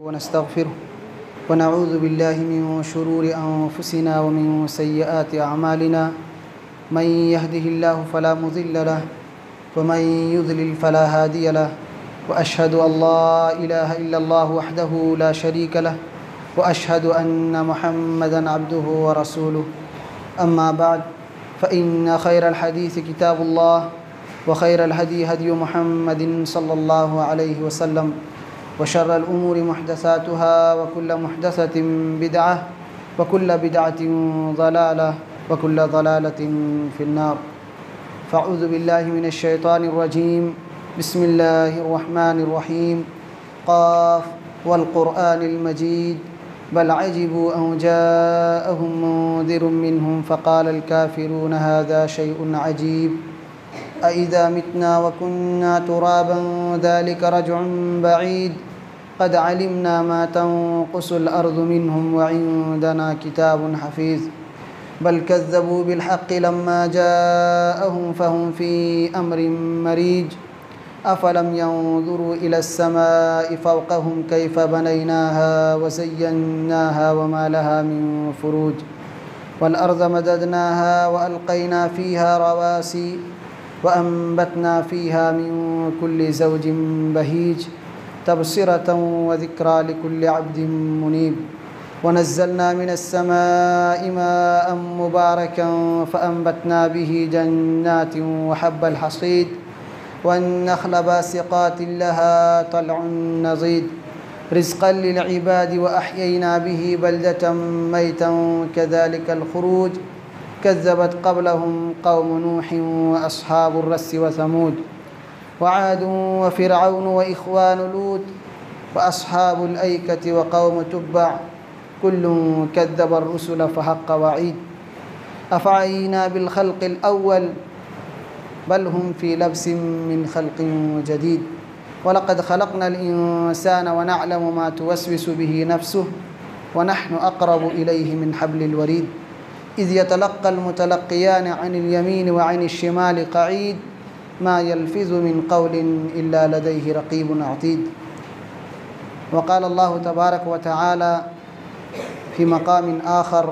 वनस्तग़फ़िरुह वनऊज़ु बिल्लाहि मिन शुरूरि अनफुसिना व मिन सय्यिआति अअमालिना मन यहदिहिल्लाहु फला मुज़िल्ल लहु व मन युज़लिल फला हादिय लहु व अशहदु अल्ला इलाहा इल्लल्लाहु वहदहु ला शरीक लहु व अशहदु अन्न मुहम्मदन अब्दुहु व रसूलुहु अम्मा बअद फ़इन्न खैरल हदीस किताबुल्लाह व खैरल हदी हदी मुहम्मदिन सल्लल्लाहु अलैहि वसल्लम व शर्रल उमूरि मुहदसातुहा व कुल्लु मुहदसतिन बिदअह व कुल्लु बिदअतिन ज़लालह व कुल्लु ज़लालतिन फिन्नार। फ़अऊज़ु बिल्लाहि मिनश शैतानिर रजीम। बिस्मिल्लाहिर रहमानिर रहीम। क़ाफ़ वल क़ुरआनिल मजीद बल अजिबू अन जाअहुम मुन्ज़िरुम मिनहुम फ़क़ालल काफ़िरून हाज़ा शैउन अजीब अइज़ा मितना व कुन्ना तुराबन ज़ालिका रज्उन बईद क़द अलिमना मा तंक़ुसुल अर्ज़ु मिनहुम व इंदना किताबुन हफ़ीज़ बल कज़्ज़बू बिल हक़्क़ि लम्मा जाअहुम फ़हुम फ़ी अम्रिन मरीज अफ़लम यंज़ुरू इलस समाइ फ़ौक़हुम कैफ़ बनैनाहा व ज़य्यन्नाहा व मा लहा मिन फ़ुरूज वल अर्ज़ मददनाहा व अलक़ैना फ़ीहा रवासी व अम्बतना फ़ीहा मिन कुल्लि ज़ौजिन बहीज तबसिरतन व ज़िक्रा लिकुल्लि अब्दिन मुनीब व नज़्ज़लना मिनस समाइ माअन मुबारकन फ़अंबतना बिही जन्नातिन व हब्बल हसीद वन्नख़्ल बासिक़ातिन लहा तलउन नज़ीद रिज़्क़न लिलइबादि व अह्यैना बिही बल्दतन मैतन कज़ालिकल ख़ुरूज कज़्ज़बत क़ब्लहुम क़ौमु नूहिन व अस्हाबुर रस्सि व समूद व आदुन व फ़िरऔन व इख़्वानु लूत व अस्हाबुल ऐकति व क़ौमु तुब्बअ कुल्लुन कज़्ज़बर रुसुल फ़हक़्क़ वईद अफ़अयीना बिल ख़ल्क़िल अव्वल बल हुम फ़ी लब्सिन मिन ख़ल्क़िन जदीद व लक़द ख़लक़नल इंसान व नअलमु मा तुवस्विसु बिही नफ़्सुहु व नहनु अक़रबु इलैहि मिन हब्लिल वरीद इज़ यतलक़्क़ल मुतलक़्क़ियान अनिल यमीन व अनिश शिमाल क़ईद मा यल्फ़िज़ु मिन क़ौलिन इल्ला लदैहि रक़ीबुन अतीद। व क़ाल अल्लाहु तबारक व तआला फ़ी मक़ामिन आख़र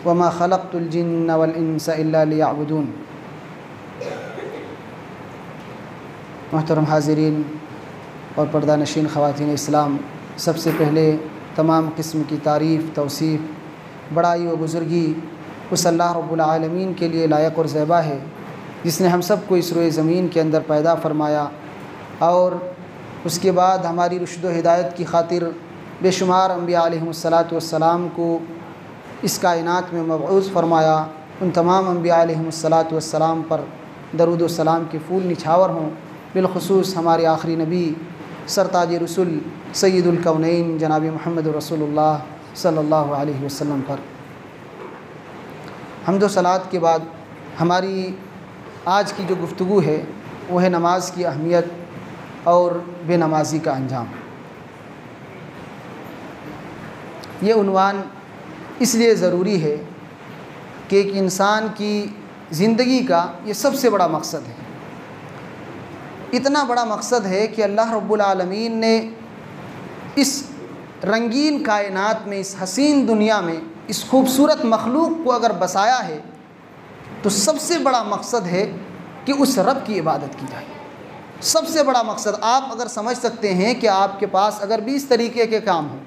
व मा ख़लक़्तुल जिन्न वल इंस इल्ला लियअबुदून। मोहतरम हाज़िरीन और पर्दानशीन ख़वातीन इस्लाम, सबसे पहले तमाम किस्म की तारीफ़ तौसीफ़ बड़ाई व बुज़ुर्गी उस अल्लाह रब्बुल आलमीन के लिए लायक और ज़ैबा है जिसने हम सब को इस रोए ज़मीन के अंदर पैदा फ़रमाया और उसके बाद हमारी रुश्द व हिदायत की खातिर बेशुमार अम्बिया अलैहिमुस्सलातु वस्सलाम को इस कायनात में मबऊस फ़रमाया। उन तमाम अम्बिया अलैहिमुस्सलातु वस्सलाम पर दरूद व सलाम के फूल निछावर हों, बिलख़ुसूस हमारे आखिरी नबी सरताज रसूल सय्यिदुल कौनैन जनाब मुहम्मद रसूलुल्लाह सल्लल्लाहु अलैहि वसल्लम पर। हम्द व सलात के बाद हमारी आज की जो गुफ्तगू है वो है नमाज की अहमियत और बेनमाजी का अंजाम। ये उन्वान इसलिए ज़रूरी है कि एक इंसान की ज़िंदगी का ये सबसे बड़ा मकसद है। इतना बड़ा मकसद है कि अल्लाह रब्बुल आलमीन ने इस रंगीन कायनात में, इस हसीन दुनिया में, इस खूबसूरत मखलूक को अगर बसाया है तो सबसे बड़ा मकसद है कि उस रब की इबादत की जाए। सबसे बड़ा मकसद आप अगर समझ सकते हैं कि आपके पास अगर 20 तरीक़े के काम हों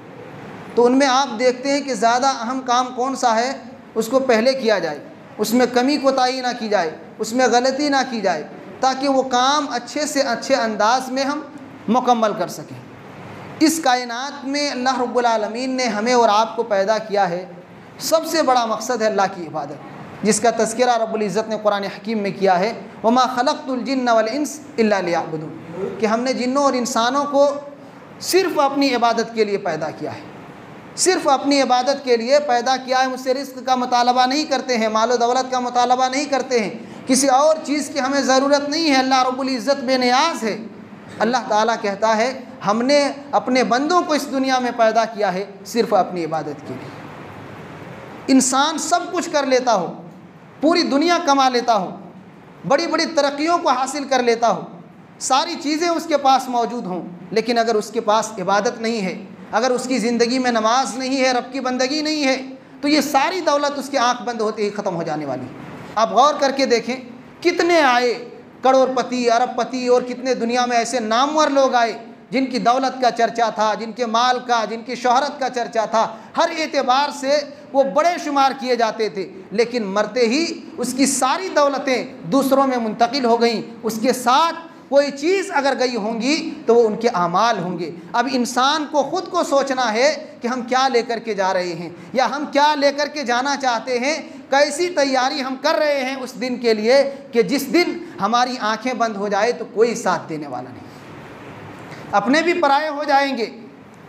तो उनमें आप देखते हैं कि ज़्यादा अहम काम कौन सा है, उसको पहले किया जाए, उसमें कमी कोताही ना की जाए, उसमें गलती ना की जाए, ताकि वो काम अच्छे से अच्छे अंदाज में हम मुकम्मल कर सकें। इस कायनात में अल्लाह रब्बुल आलमीन ने हमें और आपको पैदा किया है, सबसे बड़ा मकसद है अल्लाह की इबादत, जिसका तज़किरा रब्बुल इज़्ज़त ने कुरान हकीम में किया है, वमा ख़लक़्तुल जिन्न वल इंस इल्ला लियअबुदून, कि हमने जिन्नों और इंसानों को सिर्फ़ अपनी इबादत के लिए पैदा किया है, सिर्फ़ अपनी इबादत के लिए पैदा किया है। मुझसे रिज़्क़ का मुतालबा नहीं करते हैं, मालो दौलत का मुतालबा नहीं करते हैं, किसी और चीज़ की हमें ज़रूरत नहीं है। अल्लाह रब्बुल इज़्ज़त बेनियाज़ है। अल्लाह ताला कहता है हमने अपने बंदों को इस दुनिया में पैदा किया है सिर्फ़ अपनी इबादत के लिए। इंसान सब कुछ कर लेता हो, पूरी दुनिया कमा लेता हो, बड़ी बड़ी तरक्कियों को हासिल कर लेता हो, सारी चीज़ें उसके पास मौजूद हों, लेकिन अगर उसके पास इबादत नहीं है, अगर उसकी ज़िंदगी में नमाज नहीं है, रब की बंदगी नहीं है, तो ये सारी दौलत उसकी आंख बंद होते ही ख़त्म हो जाने वाली है। आप गौर करके देखें, कितने आए करोड़पति, अरबपति और कितने दुनिया में ऐसे नामवर लोग आए जिनकी दौलत का चर्चा था, जिनके माल का, जिनकी शोहरत का चर्चा था, हर एतबार से वो बड़े शुमार किए जाते थे, लेकिन मरते ही उसकी सारी दौलतें दूसरों में मुंतकिल हो गईं। उसके साथ कोई चीज़ अगर गई होंगी तो वो उनके आमाल होंगे। अब इंसान को ख़ुद को सोचना है कि हम क्या लेकर के जा रहे हैं, या हम क्या लेकर के जाना चाहते हैं, कैसी तैयारी हम कर रहे हैं उस दिन के लिए कि जिस दिन हमारी आंखें बंद हो जाए तो कोई साथ देने वाला नहीं, अपने भी पराये हो जाएंगे,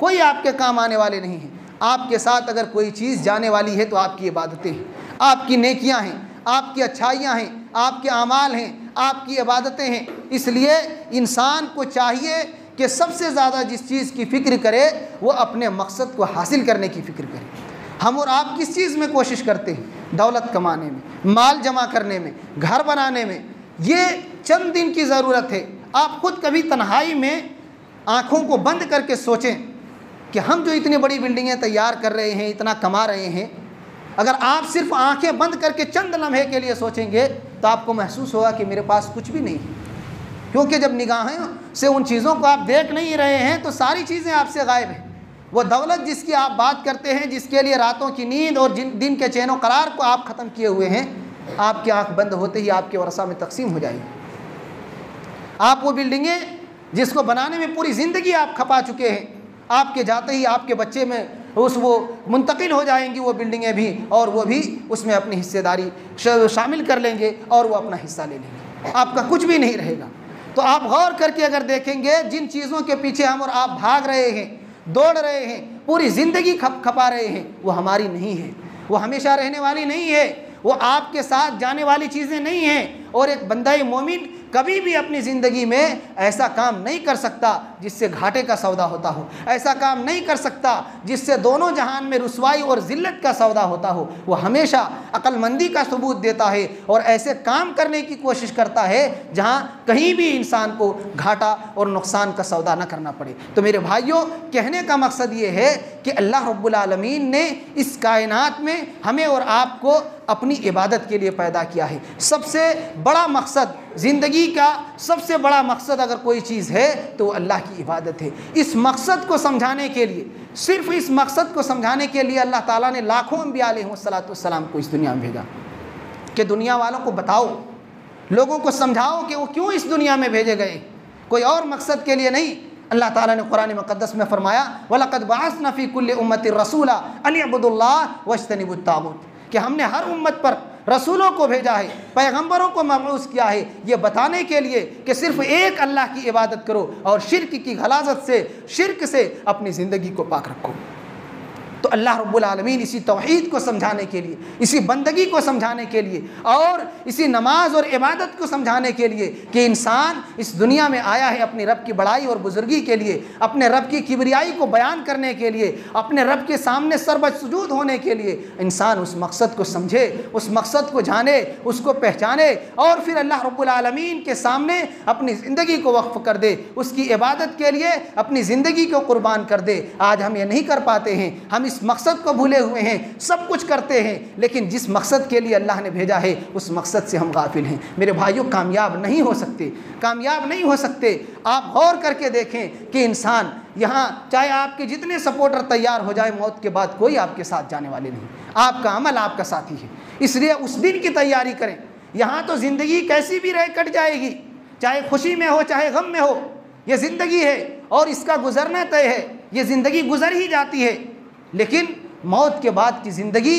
कोई आपके काम आने वाले नहीं हैं। आपके साथ अगर कोई चीज़ जाने वाली है तो आपकी इबादतें हैं, आपकी नेकियां हैं, आपकी अच्छाइयां हैं, आपके आमाल हैं, आपकी इबादतें हैं। इसलिए इंसान को चाहिए कि सबसे ज़्यादा जिस चीज़ की फ़िक्र करे वो अपने मकसद को हासिल करने की फ़िक्र करे। हम और आप किस चीज़ में कोशिश करते हैं? दौलत कमाने में, माल जमा करने में, घर बनाने में। ये चंद दिन की ज़रूरत है। आप खुद कभी तन्हाई में आँखों को बंद करके सोचें कि हम जो इतनी बड़ी बिल्डिंगें तैयार कर रहे हैं, इतना कमा रहे हैं, अगर आप सिर्फ आंखें बंद करके चंद लम्हे के लिए सोचेंगे तो आपको महसूस होगा कि मेरे पास कुछ भी नहीं है। क्योंकि जब निगाहें से उन चीज़ों को आप देख नहीं रहे हैं तो सारी चीज़ें आपसे गायब हैं। वो दौलत जिसकी आप बात करते हैं, जिसके लिए रातों की नींद और दिन के चैनो करार को आप ख़त्म किए हुए हैं, आपकी आँख बंद होते ही आपके वरसा में तकसीम हो जाएगी। आप वो बिल्डिंगें जिसको बनाने में पूरी ज़िंदगी आप खपा चुके हैं, आपके जाते ही आपके बच्चे में वो मुंतकिल हो जाएंगी वो बिल्डिंगें भी, और वो भी उसमें अपनी हिस्सेदारी शामिल कर लेंगे और वो अपना हिस्सा ले लेंगे, आपका कुछ भी नहीं रहेगा। तो आप गौर करके अगर देखेंगे, जिन चीज़ों के पीछे हम और आप भाग रहे हैं, दौड़ रहे हैं, पूरी ज़िंदगी खपा रहे हैं, वो हमारी नहीं है, वो हमेशा रहने वाली नहीं है, वो आपके साथ जाने वाली चीज़ें नहीं हैं। और एक बंदा मोमिन कभी भी अपनी ज़िंदगी में ऐसा काम नहीं कर सकता जिससे घाटे का सौदा होता हो, ऐसा काम नहीं कर सकता जिससे दोनों जहान में रुसवाई और ज़िल्लत का सौदा होता हो। वो हमेशा अक्लमंदी का सबूत देता है और ऐसे काम करने की कोशिश करता है जहाँ कहीं भी इंसान को घाटा और नुकसान का सौदा न करना पड़े। तो मेरे भाइयों, कहने का मकसद ये है कि अल्लाह रब्बुल आलमीन ने इस कायनात में हमें और आपको अपनी इबादत के लिए पैदा किया है। सबसे बड़ा मकसद, ज़िंदगी का सबसे बड़ा मकसद अगर कोई चीज़ है तो अल्लाह की इबादत है। इस मकसद को समझाने के लिए, सिर्फ इस मकसद को समझाने के लिए अल्लाह ताला ने लाखों अंबिया अलैहिस्सलाम को इस दुनिया में भेजा कि दुनिया वालों को बताओ, लोगों को समझाओ कि वो क्यों इस दुनिया में भेजे गए, कोई और मकसद के लिए नहीं। अल्लाह ताला ने कुरान मुक़द्दस में फ़रमाया, वलक़द बअसना फ़ी कुल्लि उम्मतिन रसूला अन इअ्बुदुल्लाह वज्तनिबुत ताग़ूत, कि हमने हर उम्मत पर रसूलों को भेजा है, पैगंबरों को मबऊस किया है, ये बताने के लिए कि सिर्फ एक अल्लाह की इबादत करो और शिर्क की गलाज़त से, शिर्क से अपनी ज़िंदगी को पाक रखो। तो अल्लाह रब्बुल आलमीन इसी तौहीद को समझाने के लिए, इसी बंदगी को समझाने के लिए और इसी नमाज और इबादत को समझाने के लिए कि इंसान इस दुनिया में आया है अपने रब की बड़ाई और बुजुर्गी के लिए, अपने रब की किबरियाई को बयान करने के लिए, अपने रब के सामने सरबसुजूद होने के लिए, इंसान उस मकसद को समझे, उस मकसद को जाने, उसको पहचाने और फिर अल्लाह रब्बुल आलमीन के सामने अपनी ज़िंदगी को वक्फ़ कर दे, उसकी इबादत के लिए अपनी ज़िंदगी को कुर्बान कर दे। आज हम ये नहीं कर पाते हैं, हम इस मकसद को भूले हुए हैं, सब कुछ करते हैं लेकिन जिस मकसद के लिए अल्लाह ने भेजा है उस मकसद से हम गाफिल हैं। मेरे भाइयों, कामयाब नहीं हो सकते, कामयाब नहीं हो सकते। आप गौर करके देखें कि इंसान यहाँ, चाहे आपके जितने सपोर्टर तैयार हो जाए, मौत के बाद कोई आपके साथ जाने वाले नहीं, आपका अमल आपका साथी है। इसलिए उस दिन की तैयारी करें। यहाँ तो ज़िंदगी कैसी भी रहे कट जाएगी, चाहे खुशी में हो चाहे गम में हो, ये ज़िंदगी है और इसका गुजरना तय है। ये ज़िंदगी गुजर ही जाती है, लेकिन मौत के बाद की ज़िंदगी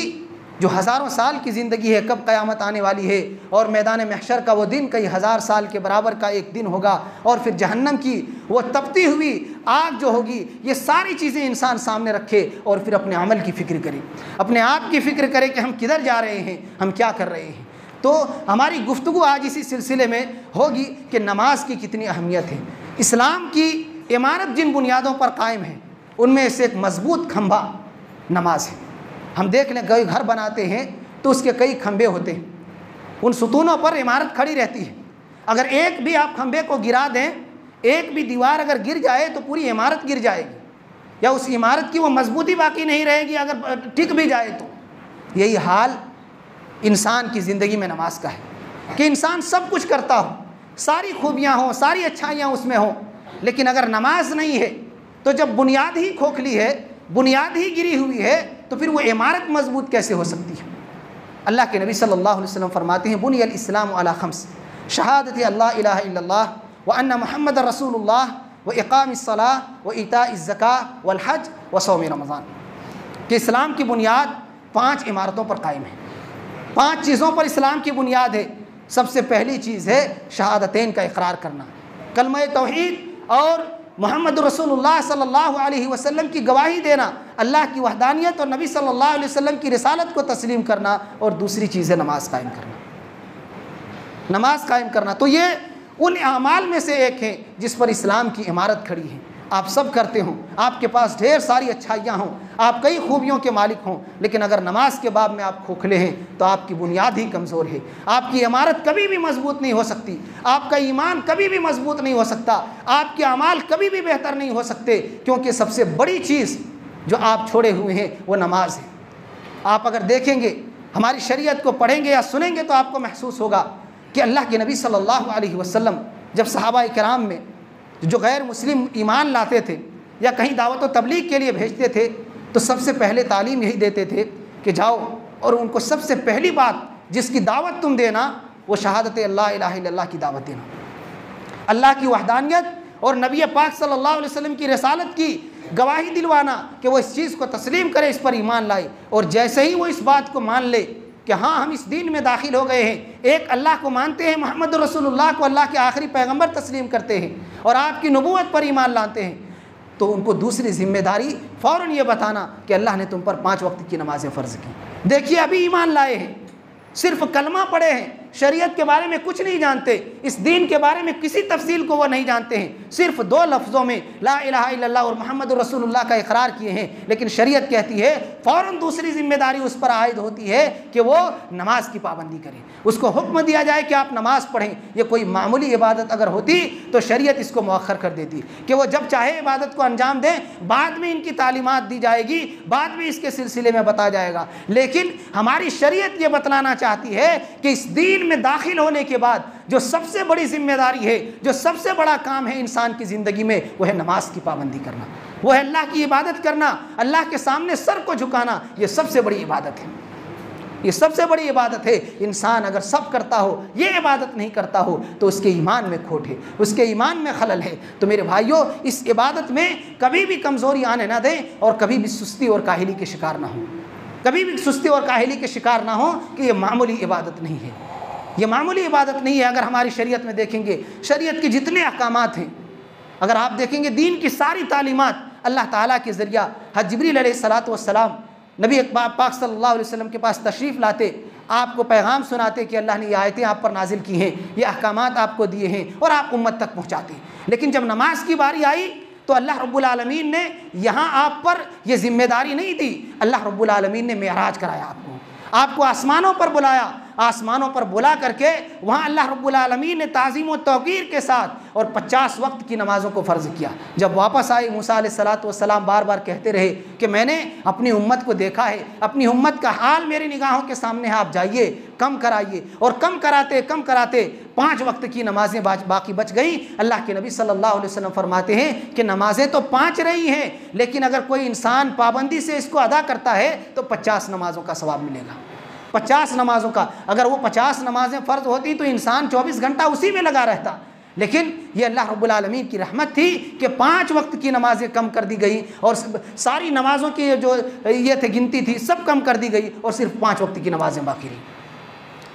जो हज़ारों साल की ज़िंदगी है, कब क़यामत आने वाली है और मैदान महशर का वो दिन कई हज़ार साल के बराबर का एक दिन होगा और फिर जहन्नम की वो तपती हुई आग जो होगी, ये सारी चीज़ें इंसान सामने रखे और फिर अपने अमल की फ़िक्र करे, अपने आप की फ़िक्र करे कि हम किधर जा रहे हैं, हम क्या कर रहे हैं। तो हमारी गुफ्तगू आज इसी सिलसिले में होगी कि नमाज की कितनी अहमियत है। इस्लाम की इमारत जिन बुनियादों पर कायम है उनमें से एक मजबूत खंभा नमाज है। हम देख लें, कई घर बनाते हैं तो उसके कई खंभे होते हैं, उन सुतूनों पर इमारत खड़ी रहती है। अगर एक भी आप खंभे को गिरा दें, एक भी दीवार अगर गिर जाए तो पूरी इमारत गिर जाएगी। या उस इमारत की वो मजबूती बाकी नहीं रहेगी अगर टिक भी जाए तो। यही हाल इंसान की ज़िंदगी में नमाज का है कि इंसान सब कुछ करता हो, सारी खूबियाँ हों, सारी अच्छाइयाँ उसमें हों, लेकिन अगर नमाज नहीं है तो जब बुनियाद ही खोखली है, बुनियाद ही गिरी हुई है, तो फिर वो इमारत मजबूत कैसे हो सकती है। अल्लाह के नबी सल्लल्लाहु अलैहि वसल्लम फरमाते हैं, बुनियल इस्लाम अला खम्स, शहादत अल्ला इलाहा इल्लल्लाह व अन्ना मुहम्मद रसूलुल्लाह व इक़ामिस सलाह व इताइज़ ज़कात वल हज व सौम रमज़ान। कि इस्लाम की बुनियाद 5 इमारतों पर कायम है, 5 चीज़ों पर इस्लाम की बुनियाद है। सबसे पहली चीज़ है शहादतैन का इकरार करना, कलमा तौहीद और मोहम्मद रसूलुल्लाह सल्लल्लाहु अलैहि वसल्लम की गवाही देना, अल्लाह की वहदानियत और नबी सल्लल्लाहु अलैहि वसल्लम की रिसालत को तस्लीम करना। और दूसरी चीज़ है नमाज कायम करना, नमाज कायम करना। तो ये उन अमाल में से एक है जिस पर इस्लाम की इमारत खड़ी है। आप सब करते हों, आपके पास ढेर सारी अच्छाइयाँ हों, आप कई खूबियों के मालिक हों, लेकिन अगर नमाज के बाब में आप खोखले हैं तो आपकी बुनियाद ही कमज़ोर है, आपकी इमारत कभी भी मजबूत नहीं हो सकती, आपका ईमान कभी भी मजबूत नहीं हो सकता, आपके अमाल कभी भी बेहतर नहीं हो सकते, क्योंकि सबसे बड़ी चीज़ जो आप छोड़े हुए हैं वो नमाज है। आप अगर देखेंगे, हमारी शरीयत को पढ़ेंगे या सुनेंगे तो आपको महसूस होगा कि अल्लाह के नबी सल्लल्लाहु अलैहि वसल्लम जब सहाबा किराम में जो गैर मुस्लिम ईमान लाते थे या कहीं दावत व तबलीग के लिए भेजते थे तो सबसे पहले तालीम यही देते थे कि जाओ और उनको सबसे पहली बात जिसकी दावत तुम देना वो शहादत अल्ला इलाहा इल्लल्लाह की दावत देना, अल्लाह की वहदानियत और नबी पाक सल्लल्लाहु अलैहि वसल्लम की रिसालत की गवाही दिलवाना कि वो इस चीज़ को तस्लीम करे, इस पर ईमान लाए। और जैसे ही वो इस बात को मान ले कि हाँ हम इस दीन में दाखिल हो गए हैं, एक अल्लाह को मानते हैं, मोहम्मद रसूलुल्लाह को अल्लाह के आखिरी पैगंबर तस्लीम करते हैं और आपकी नबूवत पर ईमान लाते हैं, तो उनको दूसरी जिम्मेदारी फ़ौरन ये बताना कि अल्लाह ने तुम पर 5 वक्त की नमाज़ें फ़र्ज़ की। देखिए अभी ईमान लाए हैं, सिर्फ कलमा पढ़े हैं, शरीयत के बारे में कुछ नहीं जानते, इस दीन के बारे में किसी तफसील को वो नहीं जानते हैं, सिर्फ 2 लफ्ज़ों में ला इलाहा इल्लल्लाह और मोहम्मद रसूलुल्लाह का इकरार किए हैं, लेकिन शरीयत कहती है फ़ौरन दूसरी जिम्मेदारी उस पर आयद होती है कि वो नमाज की पाबंदी करें। उसको हुक्म दिया जाए कि आप नमाज पढ़ें। ये कोई मामूली इबादत अगर होती तो शरीयत इसको मौखर कर देती कि वो जब चाहे इबादत को अंजाम दें, बाद में इनकी तालीमात दी जाएगी, बाद में इसके सिलसिले में बताया जाएगा। लेकिन हमारी शरीयत ये बतलाना चाहती है कि इस दीन में दाखिल होने के बाद जो सबसे बड़ी जिम्मेदारी है, जो सबसे बड़ा काम है इंसान की ज़िंदगी में, वो है नमाज की पाबंदी करना, वो है अल्लाह की इबादत करना, अल्लाह के सामने सर को झुकाना। ये सबसे बड़ी इबादत है, ये सबसे बड़ी इबादत है। इंसान अगर सब करता हो, ये इबादत नहीं करता हो, तो उसके ईमान में खोट है, उसके ईमान में खलल है। तो मेरे भाइयों, इस इबादत में कभी भी कमज़ोरी आने ना दें और कभी भी सुस्ती और काहिली के शिकार ना हो, कभी भी सुस्ती और काहिली के शिकार ना हो कि ये मामूली इबादत नहीं है, ये मामूली इबादत नहीं है। अगर हमारी शरीयत में देखेंगे, शरीयत के जितने अहकामात हैं, अगर आप देखेंगे दीन की सारी तालीमात अल्लाह ताला के ज़रिया हज़रत जिब्रील अलैहिस्सलातु वस्सलाम नबी पाक सल्लल्लाहु अलैहि वसल्लम के पास तशरीफ़ लाते, आपको पैगाम सुनाते कि अल्लाह ने ये आयतें आप पर नाजिल की हैं, ये अहकामात आपको दिए हैं, और आप उम्मत तक पहुँचाते। लेकिन जब नमाज की बारी आई तो अल्लाह रब्बुल आलमीन ने यहाँ आप पर यह जिम्मेदारी नहीं दी। अल्लाह रब्बुल आलमीन ने मेराज कराया, आपको आसमानों पर बुलाया, आसमानों पर बुला करके वहाँ अल्लाह रब्बुल आलमीन ने ताज़ीम व तौक़ीर के साथ और 50 वक्त की नमाज़ों को फ़र्ज़ किया। जब वापस आए मूसा अलैहिस्सलातु वस्सलाम बार बार कहते रहे कि मैंने अपनी उम्मत को देखा है, अपनी उम्मत का हाल मेरी निगाहों के सामने है, आप जाइए कम कराइए। और कम कराते 5 वक्त की नमाज़ें बाकी बच गई। अल्लाह के नबी सल्लल्लाहु अलैहि वसल्लम फरमाते हैं कि नमाज़ें तो 5 रही हैं, लेकिन अगर कोई इंसान पाबंदी से इसको अदा करता है तो 50 नमाज़ों का सवाब मिलेगा, 50 नमाज़ों का। अगर वो 50 नमाज़ें फ़र्ज़ होती तो इंसान 24 घंटा उसी में लगा रहता, लेकिन ये अल्लाह रब्बुल आलमीन की रहमत थी कि 5 वक्त की नमाज़ें कम कर दी गई और सारी नमाज़ों की जो ये थे गिनती थी सब कम कर दी गई और सिर्फ 5 वक्त की नमाज़ें बाकी रही।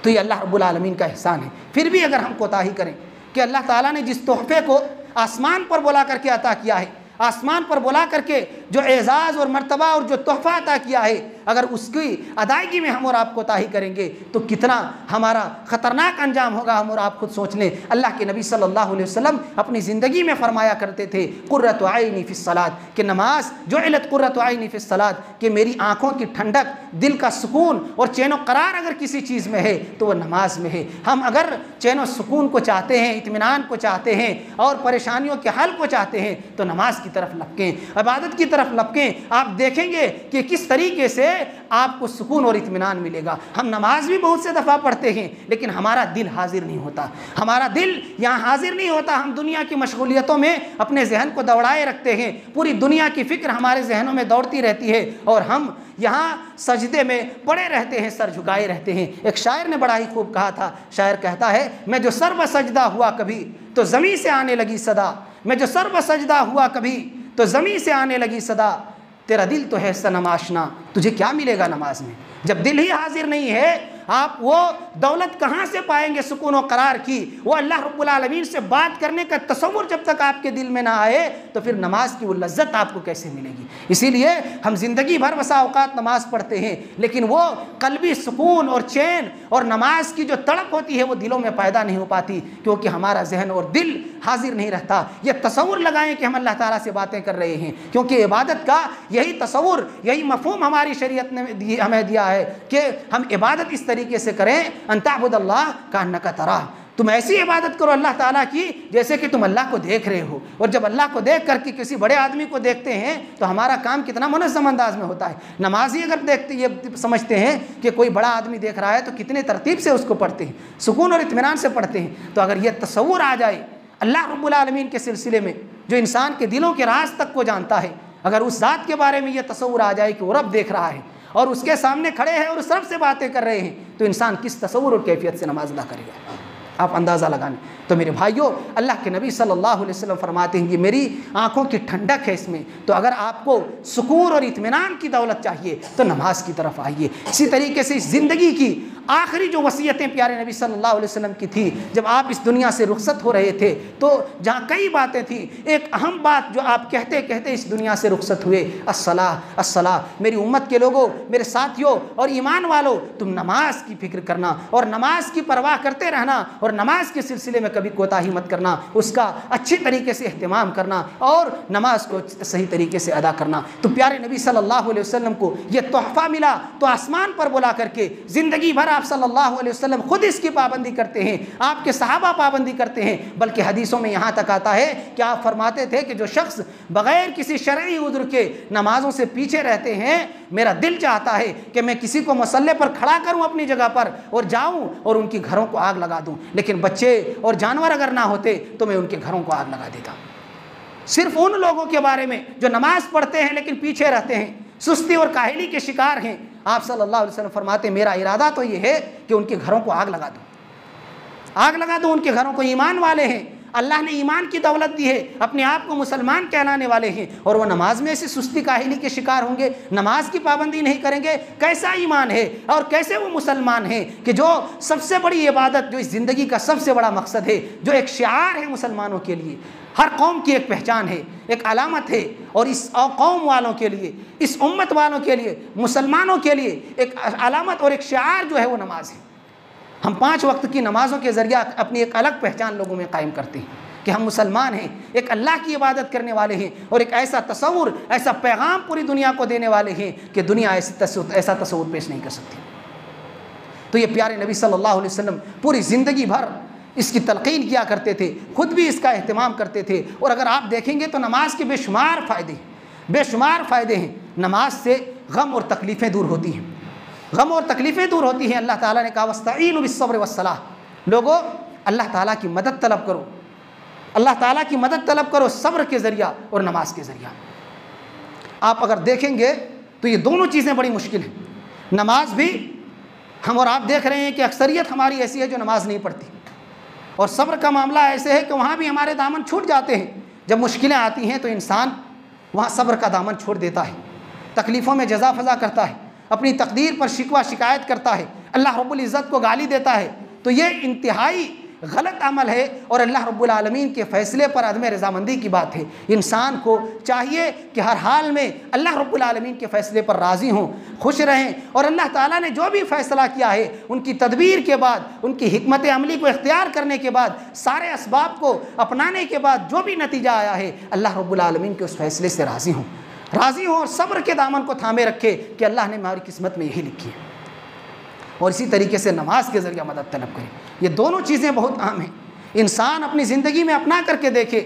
तो ये अल्लाह रब्बुल आलमीन का एहसान है। फिर भी अगर हम कोताही करें कि अल्लाह ताला ने जिस तोहफ़े को आसमान पर बुला करके अता किया है, आसमान पर बुला करके जो एज़ाज़ और मर्तबा और जो तोहफ़ा अता किया है, अगर उसकी अदायगी में हम और आप कोताही करेंगे तो कितना हमारा ख़तरनाक अंजाम होगा, हम और आप खुद सोच लें। अल्लाह के नबी सल्लल्लाहु अलैहि वसल्लम अपनी ज़िंदगी में फरमाया करते थे कुर्रतु आइनी फ़िस्सलात, कि नमाज जुइलत कुर्रतु आइनी फ़िस्सलात, कि मेरी आँखों की ठंडक, दिल का सुकून और चैन करार अगर किसी चीज़ में है तो वह नमाज में है। हम अगर चैन सुकून को चाहते हैं, इत्मीनान को चाहते हैं और परेशानियों के हल को चाहते हैं तो नमाज की तरफ लपकें, इबादत की तरफ लपकें। आप देखेंगे कि किस तरीके से आपको सुकून और इत्मीनान मिलेगा। हम नमाज भी बहुत से दफ़ा पढ़ते हैं लेकिन हमारा दिल हाजिर नहीं होता, हमारा दिल यहाँ हाजिर नहीं होता। हम दुनिया की मशगूलियतों में अपने जहन को दौड़ाए रखते हैं, पूरी दुनिया की फ़िक्र हमारे जहनों में दौड़ती रहती है और हम यहाँ सजदे में पड़े रहते हैं, सर झुकाए रहते हैं। एक शायर ने बड़ा ही खूब कहा था, शायर कहता है, मैं जो सर्व सजदा हुआ कभी तो ज़मीं से आने लगी सदा, मैं जो सर्व सजदा हुआ कभी तो ज़मीं से आने लगी सदा, तेरा दिल तो है सनम आशना, तुझे क्या मिलेगा नमाज में। जब दिल ही हाजिर नहीं है आप वो दौलत कहाँ से पाएंगे सुकून और करार की। वो अल्लाह रब्बुल आलमीन से बात करने का तसव्वुर जब तक आपके दिल में ना आए तो फिर नमाज की वो लज्जत आपको कैसे मिलेगी। इसीलिए हम ज़िंदगी भर बसा औकात नमाज पढ़ते हैं लेकिन वो कल्बी सुकून और चैन और नमाज की जो तड़प होती है वो दिलों में पैदा नहीं हो पाती, क्योंकि हमारा जहन और दिल हाजिर नहीं रहता। ये तसव्वुर लगाएं कि हम अल्लाह ताला से बातें कर रहे हैं, क्योंकि इबादत का यही तसव्वुर, यही मफ़हूम हमारी शरीयत ने हमें दिया है कि हम इबादत इस तरीके से करें, अंताबुदल्लाह कान्नका तराह, तुम ऐसी इबादत करो अल्लाह ताला की जैसे कि तुम अल्लाह को देख रहे हो। और जब अल्लाह को देख करके किसी बड़े आदमी को देखते हैं तो हमारा काम कितना मुनज़्ज़म अंदाज में होता है। नमाजी अगर देखते ये समझते हैं कि कोई बड़ा आदमी देख रहा है तो कितने तरतीब से उसको पढ़ते हैं, सुकून और इत्मीनान से पढ़ते हैं। तो अगर ये तसव्वुर आ जाए अल्लाह रब्बुल आलमीन के सिलसिले में, जो इंसान के दिलों के राज तक को जानता है, अगर उस ज़ात के बारे में ये तसव्वुर आ जाए कि वो रब देख रहा है और उसके सामने खड़े हैं और उस रब से बातें कर रहे हैं, तो इंसान किस तसव्वुर और कैफियत से नमाज अदा करेगा, आप अंदाज़ा लगाने। तो मेरे भाइयों, अल्लाह के नबी सल्लल्लाहु अलैहि वसल्लम फरमाते हैं कि मेरी आँखों की ठंडक है इसमें, तो अगर आपको सुकून और इत्मीनान की दौलत चाहिए तो नमाज की तरफ आइए। इसी तरीके से इस ज़िंदगी की आखिरी जो वसीयतें प्यारे नबी सल्लल्लाहु अलैहि वसल्लम की थी, जब आप इस दुनिया से रुखसत हो रहे थे तो जहाँ कई बातें थी, एक अहम बात जो आप कहते कहते इस दुनिया से रुखसत हुए, अस्सलाह अस्सलाह, मेरी उम्मत के लोगों, मेरे साथियों और ईमान वालों, तुम नमाज की फिक्र करना और नमाज की परवाह करते रहना और नमाज के सिलसिले में कभी कोताही मत करना, उसका अच्छी तरीके से एहतमाम करना और नमाज को सही तरीके से अदा करना। तो प्यारे नबी सल्लल्लाहु अलैहि वसल्लम को ये तोहफ़ा मिला तो आसमान पर बुला करके ज़िंदगी भर आप सल्लल्लाहु अलैहि वसल्लम खुद इसकी पाबंदी करते हैं, आपके सहाबा पाबंदी करते हैं। बल्कि हदीसों में यहाँ तक आता है कि आप फरमाते थे कि जो शख्स बग़ैर किसी शरई उज़्र के नमाज़ों से पीछे रहते हैं, मेरा दिल चाहता है कि मैं किसी को मसल्ले पर खड़ा करूँ अपनी जगह पर और जाऊँ और उनकी घरों को आग लगा दूँ, लेकिन बच्चे और जानवर अगर ना होते तो मैं उनके घरों को आग लगा देता। सिर्फ उन लोगों के बारे में जो नमाज पढ़ते हैं लेकिन पीछे रहते हैं, सुस्ती और काहिली के शिकार हैं, आप सल्लल्लाहु अलैहि वसल्लम फरमाते मेरा इरादा तो ये है कि उनके घरों को आग लगा दूँ, आग लगा दूँ उनके घरों को। ईमान वाले हैं, अल्लाह ने ईमान की दौलत दी है, अपने आप को मुसलमान कहलाने वाले हैं और वो नमाज में ऐसी सुस्ती काहिली के शिकार होंगे, नमाज की पाबंदी नहीं करेंगे। कैसा ईमान है और कैसे वो मुसलमान हैं कि जो सबसे बड़ी इबादत, जो इस ज़िंदगी का सबसे बड़ा मकसद है, जो एक शिआर है मुसलमानों के लिए, हर कौम की एक पहचान है, एक अलामत है, और इस कौम वालों के लिए, इस उम्मत वालों के लिए, मुसलमानों के लिए एक अलामत और एक शिआर जो है वो नमाज है। हम 5 वक्त की नमाज़ों के ज़रिए अपनी एक अलग पहचान लोगों में कायम करते हैं कि हम मुसलमान हैं, एक अल्लाह की इबादत करने वाले हैं और एक ऐसा तसव्वुर, ऐसा पैगाम पूरी दुनिया को देने वाले हैं कि दुनिया ऐसा तसव्वुर पेश नहीं कर सकती। तो ये प्यारे नबी सल्लल्लाहु अलैहि वसल्लम पूरी ज़िंदगी भर इसकी तलक़ीन किया करते थे, खुद भी इसका एहतमाम करते थे। और अगर आप देखेंगे तो नमाज के बेशुमार फ़ायदे हैं। नमाज से गम और तकलीफ़ें दूर होती हैं, गम और तकलीफ़ें दूर होती हैं। अल्लाह ताला ने कहा वस्तईनु बिस्सब्र वस्सलाह, लोगों अल्लाह ताला की मदद तलब करो, अल्लाह ताला की मदद तलब करो सब्र के ज़रिया और नमाज के ज़रिया। आप अगर देखेंगे तो ये दोनों चीज़ें बड़ी मुश्किल हैं। नमाज भी हम और आप देख रहे हैं कि अक्सरियत हमारी ऐसी है जो नमाज नहीं पढ़ती, और सब्र का मामला ऐसे है कि वहाँ भी हमारे दामन छूट जाते हैं। जब मुश्किलें आती हैं तो इंसान वहाँ सब्र का दामन छोड़ देता है, तकलीफ़ों में जज़ा फ़ज़ा करता है, अपनी तकदीर पर शिकवा शिकायत करता है, अल्लाह रब्बुल इज़्ज़त को गाली देता है। तो ये इंतहाई गलत अमल है और अल्लाह रब्बुल आलमीन के फ़ैसले पर अदम रज़ामंदी की बात है। इंसान को चाहिए कि हर हाल में अल्लाह रब्बुल आलमीन के फ़ैसले पर राज़ी हों, खुश रहें और अल्लाह ताला ने जो भी फ़ैसला किया है उनकी तदबीर के बाद, उनकी हिकमत अमली को इख्तियार करने के बाद, सारे असबाब को अपनाने के बाद जो भी नतीजा आया है, अल्लाह रब्बुल आलमीन के उस फ़ैसले से राज़ी हों और सब्र के दामन को थामे रखे कि अल्लाह ने हमारी किस्मत में यही लिखी है। और इसी तरीके से नमाज के ज़रिए मदद तलब करें। ये दोनों चीज़ें बहुत अहम हैं। इंसान अपनी ज़िंदगी में अपना करके देखे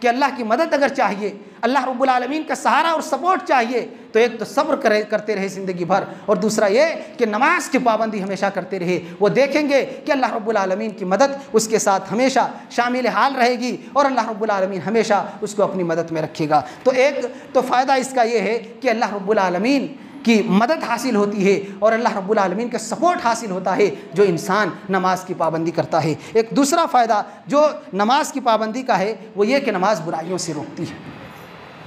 कि अल्लाह की मदद अगर चाहिए, अल्लाह रब्बुल आलमीन का सहारा और सपोर्ट चाहिए, तो एक तो सब्र करते रहे ज़िंदगी भर, और दूसरा ये कि नमाज की पाबंदी हमेशा करते रहे। वो देखेंगे कि अल्लाह रब्बुल आलमीन की मदद उसके साथ हमेशा शामिल हाल रहेगी और अल्लाह रब्बुल आलमीन हमेशा उसको अपनी मदद में रखेगा। तो एक तो फ़ायदा इसका ये है कि अल्लाह रब्बुल आलमीन की मदद हासिल होती है और अल्लाह रब्बुल आलमीन का सपोर्ट हासिल होता है जो इंसान नमाज की पाबंदी करता है। एक दूसरा फ़ायदा जो नमाज की पाबंदी का है वो ये कि नमाज बुराइयों से रोकती है,